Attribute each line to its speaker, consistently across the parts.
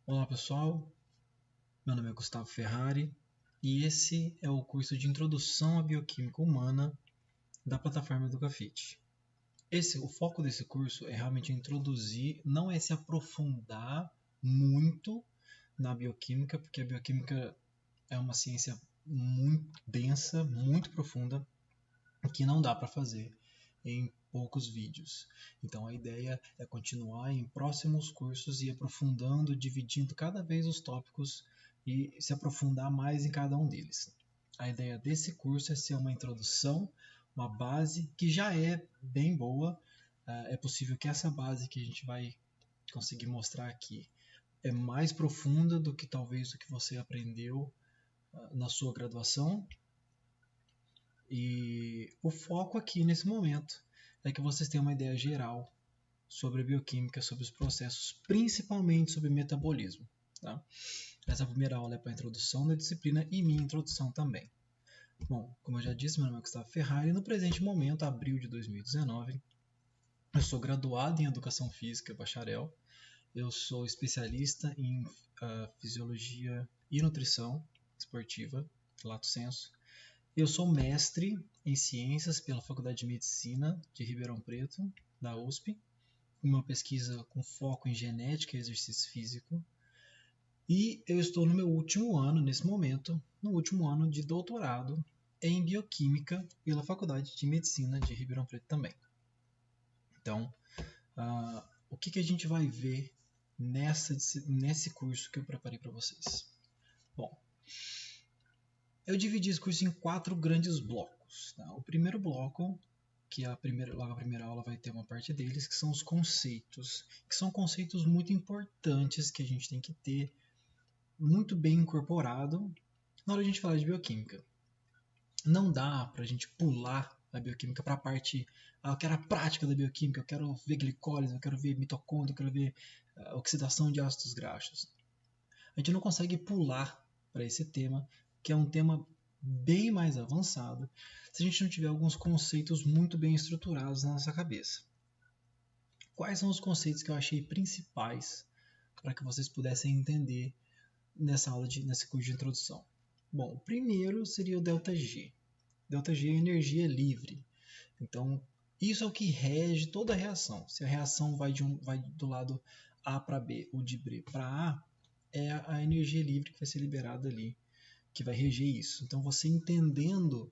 Speaker 1: Olá pessoal, meu nome é Gustavo Ferrari e esse é o curso de Introdução à Bioquímica Humana da plataforma EducaFit. O foco desse curso é realmente introduzir, não é se aprofundar muito na bioquímica, porque a bioquímica é uma ciência muito densa, muito profunda, que não dá para fazer em poucos vídeos. Então a ideia é continuar em próximos cursos e aprofundando, dividindo cada vez os tópicos e se aprofundar mais em cada um deles. A ideia desse curso é ser uma introdução, uma base que já é bem boa. É possível que essa base que a gente vai conseguir mostrar aqui é mais profunda do que talvez o que você aprendeu na sua graduação. E o foco aqui nesse momento é que vocês tenham uma ideia geral sobre a bioquímica, sobre os processos, principalmente sobre metabolismo. Tá? Essa primeira aula é para a introdução da disciplina e minha introdução também. Bom, como eu já disse, meu nome é Gustavo Ferrari e no presente momento, abril de 2019, eu sou graduado em Educação Física, bacharel. Eu sou especialista em Fisiologia e Nutrição Esportiva, lato sensu. Eu sou mestre em Ciências pela Faculdade de Medicina de Ribeirão Preto, da USP, uma pesquisa com foco em genética e exercício físico. E eu estou no meu último ano, nesse momento, no último ano de doutorado em Bioquímica pela Faculdade de Medicina de Ribeirão Preto também. Então, o que a gente vai ver nesse curso que eu preparei para vocês? Bom, eu dividi esse curso em 4 grandes blocos. Tá? O primeiro bloco, que logo a primeira aula vai ter uma parte deles, que são os conceitos, que são conceitos muito importantes que a gente tem que ter muito bem incorporado na hora de a gente falar de bioquímica. Não dá para a gente pular a bioquímica para a parte, eu quero a prática da bioquímica, eu quero ver glicólise, eu quero ver mitocôndria, eu quero ver oxidação de ácidos graxos. A gente não consegue pular para esse tema, que é um tema bem mais avançado, se a gente não tiver alguns conceitos muito bem estruturados na nossa cabeça. Quais são os conceitos que eu achei principais para que vocês pudessem entender nesse curso de introdução? Bom, o primeiro seria o ΔG. ΔG é energia livre. Então, isso é o que rege toda a reação. Se a reação vai do lado A para B ou de B para A, é a energia livre que vai ser liberada ali, que vai reger isso. Então, você entendendo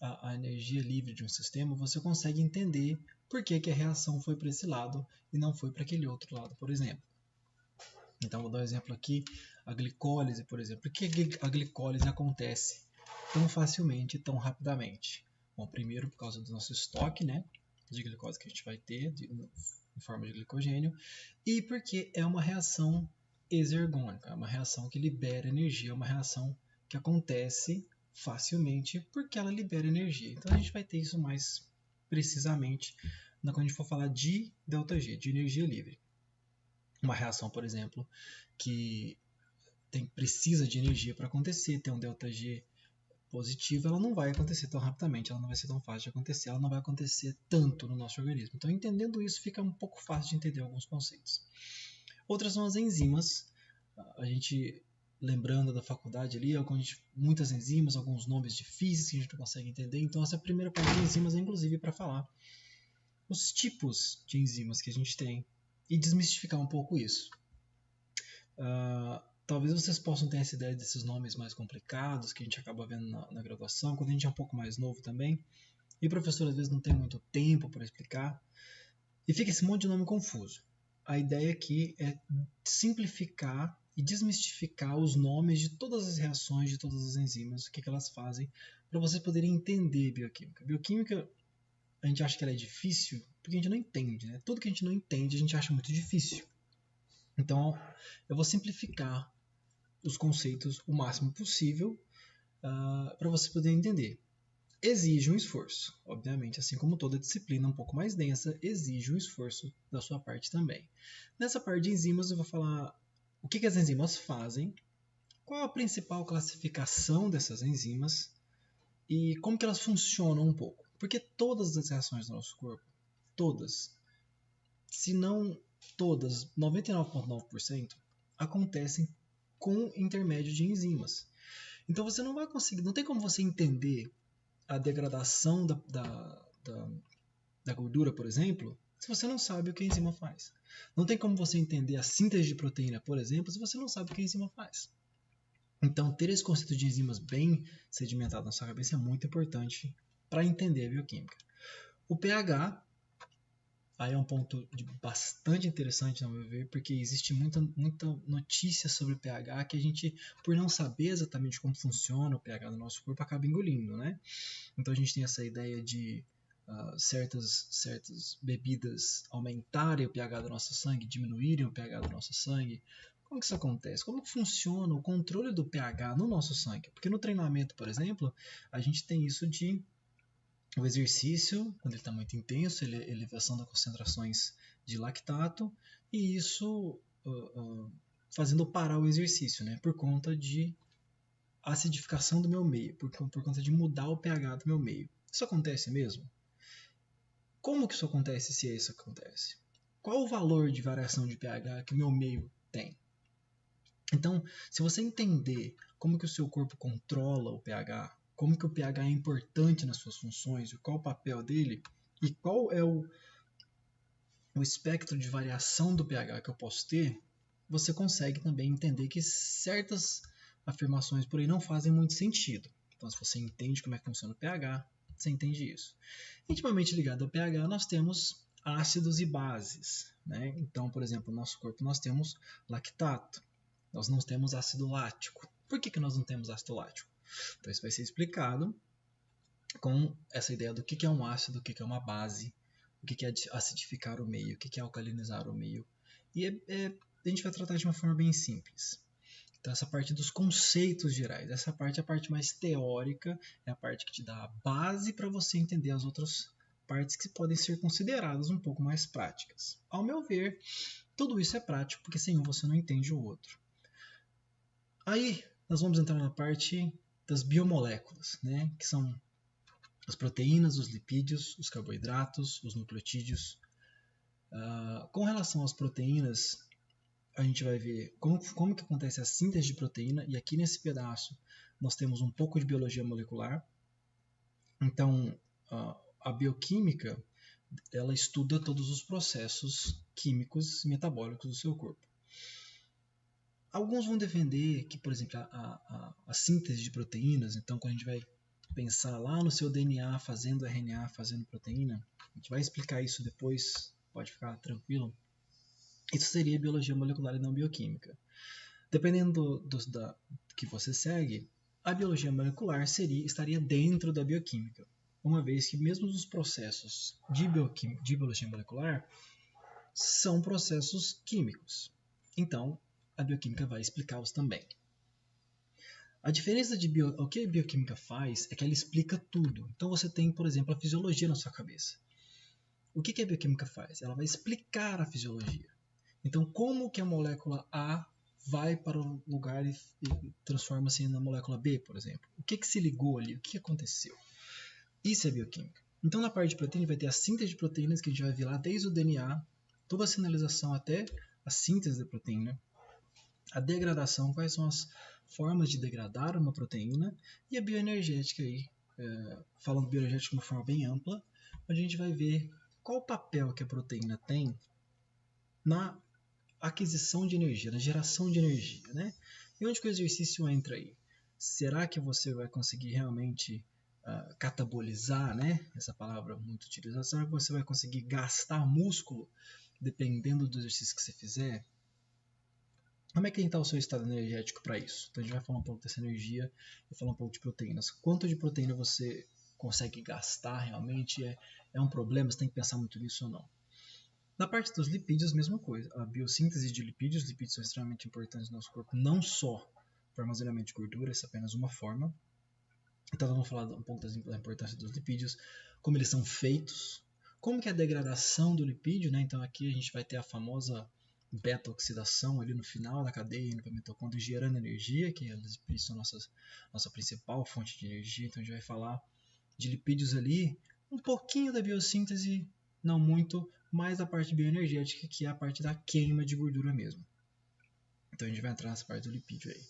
Speaker 1: a energia livre de um sistema, você consegue entender por que a reação foi para esse lado e não foi para aquele outro lado, por exemplo. Então, vou dar um exemplo aqui, a glicólise, por exemplo. Por que a glicólise acontece tão facilmente, tão rapidamente? Bom, primeiro por causa do nosso estoque, né, de glicose que a gente vai ter em forma de glicogênio, e porque é uma reação exergônica, é uma reação que libera energia, é uma reação que acontece facilmente porque ela libera energia. Então a gente vai ter isso mais precisamente quando a gente for falar de ΔG, de energia livre. Uma reação, por exemplo, que precisa de energia para acontecer, tem um ΔG positivo, ela não vai acontecer tão rapidamente, ela não vai ser tão fácil de acontecer, ela não vai acontecer tanto no nosso organismo. Então, entendendo isso, fica um pouco fácil de entender alguns conceitos. Outras são as enzimas. A gente, lembrando da faculdade ali, muitas enzimas, alguns nomes difíceis que a gente não consegue entender. Então, essa primeira parte de enzimas é inclusive para falar os tipos de enzimas que a gente tem e desmistificar um pouco isso. Talvez vocês possam ter essa ideia desses nomes mais complicados que a gente acaba vendo na graduação, quando a gente é um pouco mais novo também. E o professor às vezes não tem muito tempo para explicar. E fica esse monte de nome confuso. A ideia aqui é simplificar e desmistificar os nomes de todas as reações, de todas as enzimas, o que elas fazem, para vocês poderem entender bioquímica. Bioquímica, a gente acha que ela é difícil porque a gente não entende, né? Tudo que a gente não entende, a gente acha muito difícil. Então, eu vou simplificar os conceitos o máximo possível para você poder entender. Exige um esforço, obviamente, assim como toda disciplina um pouco mais densa, exige um esforço da sua parte também. Nessa parte de enzimas, eu vou falar o que as enzimas fazem, qual a principal classificação dessas enzimas e como que elas funcionam um pouco. Porque todas as reações do nosso corpo, todas, se não todas, 99,9%, acontecem com intermédio de enzimas. Então você não vai conseguir, não tem como você entender a degradação da gordura, por exemplo, se você não sabe o que a enzima faz. Não tem como você entender a síntese de proteína, por exemplo, se você não sabe o que a enzima faz. Então, ter esse conceito de enzimas bem sedimentado na sua cabeça é muito importante para entender a bioquímica. O pH aí é um ponto bastante interessante, ao meu ver, porque existe muita notícia sobre o pH que a gente, por não saber exatamente como funciona o pH do nosso corpo, acaba engolindo, né? Então a gente tem essa ideia de certas bebidas aumentarem o pH do nosso sangue, diminuírem o pH do nosso sangue. Como que isso acontece? Como que funciona o controle do pH no nosso sangue? Porque no treinamento, por exemplo, a gente tem isso de o exercício, quando ele está muito intenso, ele é elevação das concentrações de lactato, e isso fazendo parar o exercício, né, por conta de acidificação do meu meio, por conta de mudar o pH do meu meio. Isso acontece mesmo? Como que isso acontece, se isso acontece? Qual o valor de variação de pH que o meu meio tem? Então, se você entender como que o seu corpo controla o pH, como que o pH é importante nas suas funções, qual o papel dele e qual é o espectro de variação do pH que eu posso ter, você consegue também entender que certas afirmações por aí não fazem muito sentido. Então, se você entende como é que funciona o pH, você entende isso. Intimamente ligado ao pH, nós temos ácidos e bases, né? Então, por exemplo, no nosso corpo nós temos lactato, nós não temos ácido lático. Por que nós não temos ácido lático? Então, isso vai ser explicado com essa ideia do que é um ácido, o que é uma base, o que é acidificar o meio, o que é alcalinizar o meio. E a gente vai tratar de uma forma bem simples. Então, essa parte dos conceitos gerais, essa parte é a parte mais teórica, é a parte que te dá a base para você entender as outras partes que podem ser consideradas um pouco mais práticas. Ao meu ver, tudo isso é prático, porque sem um você não entende o outro. Aí, nós vamos entrar na parte das biomoléculas, né? Que são as proteínas, os lipídios, os carboidratos, os nucleotídeos. Com relação às proteínas, a gente vai ver como que acontece a síntese de proteína, e aqui nesse pedaço nós temos um pouco de biologia molecular. Então, a bioquímica, ela estuda todos os processos químicos e metabólicos do seu corpo. Alguns vão defender que, por exemplo, a síntese de proteínas, então quando a gente vai pensar lá no seu DNA fazendo RNA, fazendo proteína, a gente vai explicar isso depois, pode ficar tranquilo. Isso seria biologia molecular e não bioquímica. Dependendo do que você segue, a biologia molecular estaria dentro da bioquímica, uma vez que mesmo os processos de biologia molecular são processos químicos. Então, a bioquímica vai explicá-los também. A diferença de o que a bioquímica faz é que ela explica tudo. Então você tem, por exemplo, a fisiologia na sua cabeça. O que a bioquímica faz? Ela vai explicar a fisiologia. Então, como que a molécula A vai para um lugar e transforma-se na molécula B, por exemplo? O que se ligou ali? O que aconteceu? Isso é bioquímica. Então, na parte de proteína, vai ter a síntese de proteínas, que a gente vai ver lá desde o DNA, toda a sinalização até a síntese da proteína, a degradação, quais são as formas de degradar uma proteína, e a bioenergética aí, falando bioenergética de uma forma bem ampla, onde a gente vai ver qual o papel que a proteína tem na aquisição de energia, na geração de energia, né? E onde que o exercício entra aí? Será que você vai conseguir realmente catabolizar, né? Essa palavra muito utilizada. Será que você vai conseguir gastar músculo dependendo do exercício que você fizer? Como é que está o seu estado energético para isso? Então a gente vai falar um pouco dessa energia e falar um pouco de proteínas. Quanto de proteína você consegue gastar realmente? É um problema? Você tem que pensar muito nisso ou não? Na parte dos lipídios, mesma coisa. A biossíntese de lipídios. Os lipídios são extremamente importantes no nosso corpo, não só para armazenamento de gordura, essa é apenas uma forma. Então vamos falar um pouco da importância dos lipídios, como eles são feitos, como que é a degradação do lipídio, né? Então aqui a gente vai ter a famosa beta-oxidação ali no final da cadeia, indo para a mitocôndria, gerando energia, que os lipídios são nossa principal fonte de energia. Então a gente vai falar de lipídios ali, um pouquinho da biossíntese, não muito, mais da parte bioenergética, que é a parte da queima de gordura mesmo. Então a gente vai entrar nessa parte do lipídio aí.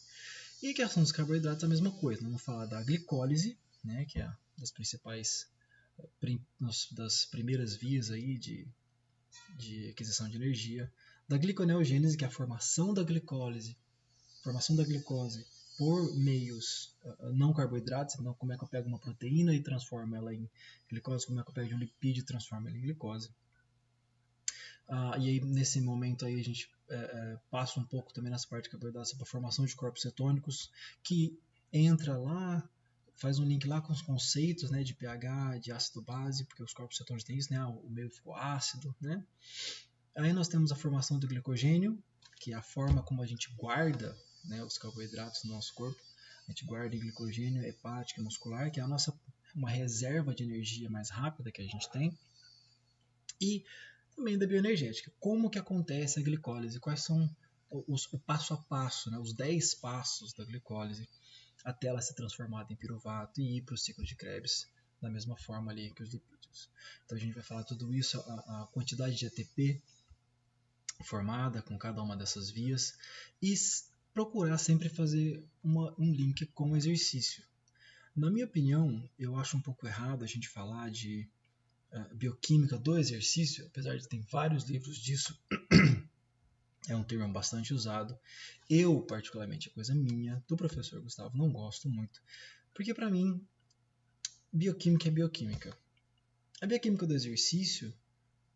Speaker 1: E que são os carboidratos, a mesma coisa. Vamos falar da glicólise, né, que é das principais, das primeiras vias aí de aquisição de energia. Da gliconeogênese, que é a formação da glicose por meios não carboidratos. Então, como é que eu pego uma proteína e transformo ela em glicose? Como é que eu pego um lipídio e transformo ela em glicose? E aí, nesse momento aí, a gente passa um pouco também nessa parte de carboidratos para a formação de corpos cetônicos, que entra lá, faz um link lá com os conceitos, né, de pH, de ácido base, porque os corpos cetônicos têm isso, né, o meio ficou ácido, né. Aí nós temos a formação do glicogênio, que é a forma como a gente guarda, né, os carboidratos no nosso corpo. A gente guarda em glicogênio hepático e muscular, que é uma reserva de energia mais rápida que a gente tem. E também da bioenergética. Como que acontece a glicólise? Quais são o passo a passo, né, os 10 passos da glicólise até ela ser transformada em piruvato e ir para o ciclo de Krebs da mesma forma ali que os lipídios. Então a gente vai falar tudo isso, a quantidade de ATP formada com cada uma dessas vias e procurar sempre fazer um link com o exercício. Na minha opinião, eu acho um pouco errado a gente falar de bioquímica do exercício, apesar de ter vários livros disso, é um termo bastante usado. Eu, particularmente, é coisa minha, do professor Gustavo, não gosto muito, porque para mim, bioquímica é bioquímica. A bioquímica do exercício,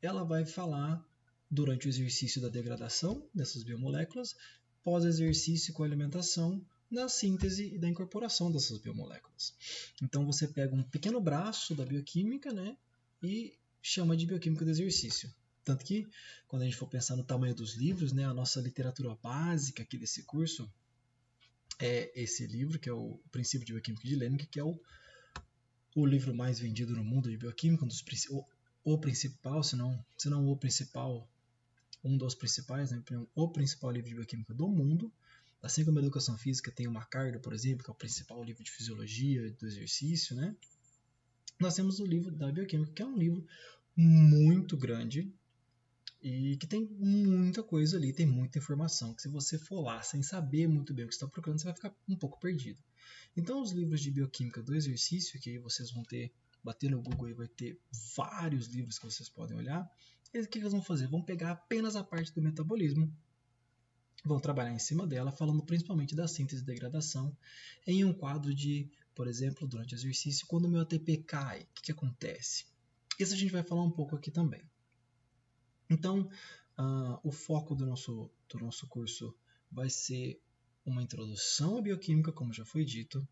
Speaker 1: ela vai falar durante o exercício da degradação dessas biomoléculas, pós-exercício com a alimentação, da síntese e da incorporação dessas biomoléculas. Então você pega um pequeno braço da bioquímica, né, e chama de bioquímica do exercício. Tanto que, quando a gente for pensar no tamanho dos livros, né, a nossa literatura básica aqui desse curso é esse livro, que é o Princípio de Bioquímica de Lenin, que é o livro mais vendido no mundo de bioquímica, o principal, se não o principal, um dos principais, né, o principal livro de bioquímica do mundo. Assim como a Educação Física tem o Macardo, por exemplo, que é o principal livro de fisiologia do exercício, né? Nós temos o livro da bioquímica, que é um livro muito grande e que tem muita coisa ali, tem muita informação, que se você for lá sem saber muito bem o que você está procurando, você vai ficar um pouco perdido. Então, os livros de bioquímica do exercício, que aí vocês vão bater no Google e vai ter vários livros que vocês podem olhar, o que eles vão fazer? Vão pegar apenas a parte do metabolismo, vão trabalhar em cima dela, falando principalmente da síntese e degradação, em um quadro de, por exemplo, durante o exercício, quando o meu ATP cai, o que acontece? Isso a gente vai falar um pouco aqui também. Então, o foco do nosso curso vai ser uma introdução à bioquímica, como já foi dito,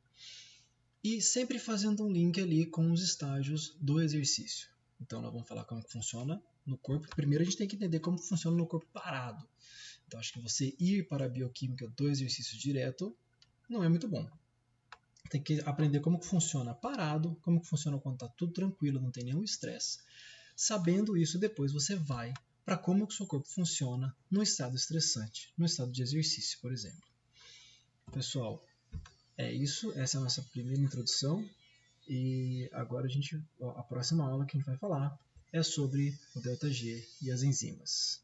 Speaker 1: e sempre fazendo um link ali com os estágios do exercício. Então, nós vamos falar como funciona no corpo. Primeiro, a gente tem que entender como funciona no corpo parado. Então, acho que você ir para a bioquímica do exercício direto não é muito bom. Tem que aprender como que funciona parado, como que funciona quando está tudo tranquilo, não tem nenhum estresse. Sabendo isso, depois você vai para como que o seu corpo funciona no estado estressante, no estado de exercício, por exemplo. Pessoal, é isso. Essa é a nossa primeira introdução. E agora a próxima aula que a gente vai falar é sobre o ΔG e as enzimas.